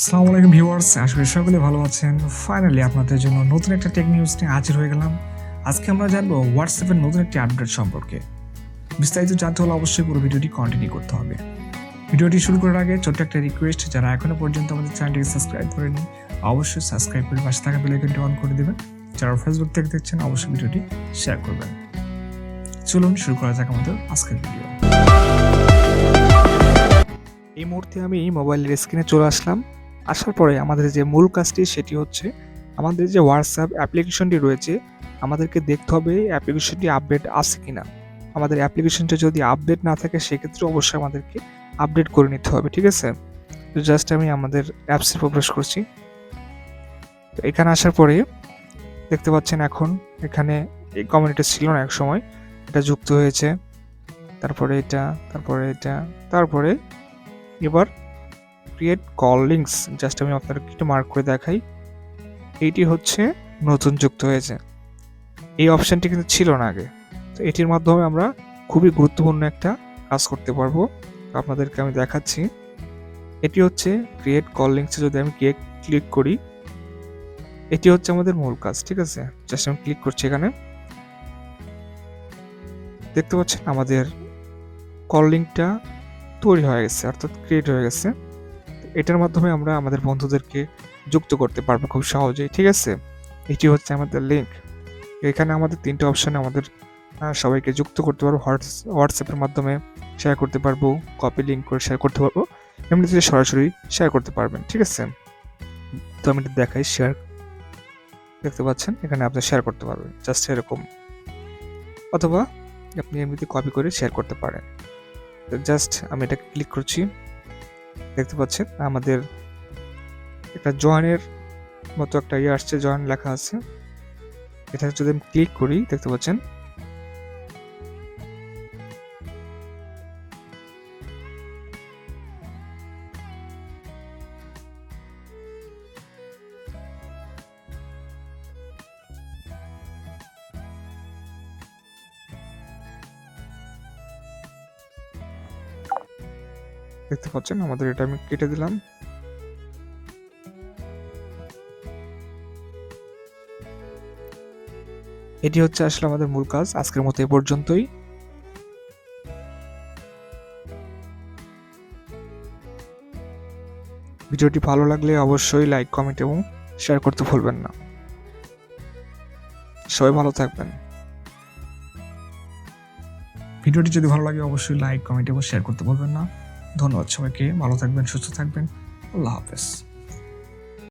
আসসালামু আলাইকুম ভিউয়ার্স, আশা করি সকলে ভালো আছেন। ফাইনালি আপনাদের জন্য নতুন একটা টেক নিউজ নিয়ে হাজির হয়ে গেলাম। আজকে আমরা জানবো হোয়াটসঅ্যাপের নতুন একটি আপডেট সম্পর্কে। বিস্তারিত জানতে হলে অবশ্যই পুরো ভিডিওটি কন্টিনিউ করতে হবে। ভিডিওটি শুরু করার আগে ছোট্ট একটা রিকোয়েস্ট, যারা এখনো পর্যন্ত আমাদের চ্যানেলটিকে সাবস্ক্রাইব করেনি অবশ্যই সাবস্ক্রাইব করে পাশে থাকা বেল আইকনটি অন করে দেবেন। যারা ফেসবুক থেকে দেখছেন অবশ্যই ভিডিওটি শেয়ার করবেন। চলুন শুরু করা যাক আমাদের আজকের ভিডিও। এই মুহূর্তে আমি মোবাইলের স্ক্রিনে চলে আসলাম। আসার পরে আমাদের যে মূল কাজটি সেটি হচ্ছে আমাদের যে হোয়াটসঅ্যাপ অ্যাপ্লিকেশনটি রয়েছে, আমাদেরকে দেখতে হবে এই অ্যাপ্লিকেশনটি আপডেট আছে কিনা। আমাদের অ্যাপ্লিকেশনটা যদি আপডেট না থাকে সেক্ষেত্রে অবশ্যই আমাদেরকে আপডেট করে নিতে হবে, ঠিক আছে। তো জাস্ট আমি আমাদের অ্যাপসে প্রবেশ করছি। তো এখানে আসার পরে দেখতে পাচ্ছেন এখন এখানে এই কমিউনিটি ছিল না এক সময়, এটা যুক্ত হয়েছে। তারপরে এটা, তারপরে এবার ক্রিয়েট কল লিঙ্কস, জাস্ট আমি আপনাদের একটু মার্ক করে দেখাই। এইটি হচ্ছে নতুন যুক্ত হয়েছে, এই অপশানটি কিন্তু ছিল না আগে। তো এটির মাধ্যমে আমরা খুবই গুরুত্বপূর্ণ একটা কাজ করতে পারবো। আপনাদেরকে আমি দেখাচ্ছি। এটি হচ্ছে ক্রিয়েট কল লিঙ্কসে যদি আমি ক্লিক করি, এটি হচ্ছে আমাদের মূল কাজ, ঠিক আছে। জাস্ট আমি ক্লিক করছি, এখানে দেখতে পাচ্ছেন আমাদের কল লিঙ্কটা তৈরি হয়ে গেছে, অর্থাৎ ক্রিয়েট হয়ে গেছে। এটার মাধ্যমে আমরা আমাদের বন্ধুদেরকে যুক্ত করতে পারবো খুব সহজেই, ঠিক আছে। এটি হচ্ছে আমাদের লিঙ্ক। এখানে আমাদের তিনটে অপশানে আমাদের সবাইকে যুক্ত করতে পারবো। হোয়াটসঅ্যাপের মাধ্যমে শেয়ার করতে পারবো, কপি লিঙ্ক করে শেয়ার করতে পারবো, এমনিতে সরাসরি শেয়ার করতে পারবেন, ঠিক আছে। তো আমি এটা দেখাই, শেয়ার দেখতে পাচ্ছেন এখানে আপনি শেয়ার করতে পারবেন জাস্ট এরকম, অথবা আপনি এমনিতে কপি করে শেয়ার করতে পারেন। জাস্ট আমি এটা ক্লিক করছি, দেখতে পাচ্ছেন আমাদের একটা জয়েনের মতো একটা আসছে, জয়েন লেখা আছে। এটা যদি আমি ক্লিক করি দেখতে পাচ্ছেন আমাদের এটা আমি কেটে দিলাম। এটি হচ্ছে আসলে আমাদের মূল কাজ। আজকের মতো এ পর্যন্তই। ভিডিওটি ভালো লাগলে অবশ্যই লাইক, কমেন্ট এবং শেয়ার করতে ভুলবেন না। সবাই ভালো থাকবেন। ভিডিওটি যদি ভালো লাগে অবশ্যই লাইক, কমেন্ট এবং শেয়ার করতে ভুলবেন না। ধন্যবাদ সবাইকে, ভালো থাকবেন, সুস্থ থাকবেন। আল্লাহ হাফেজ।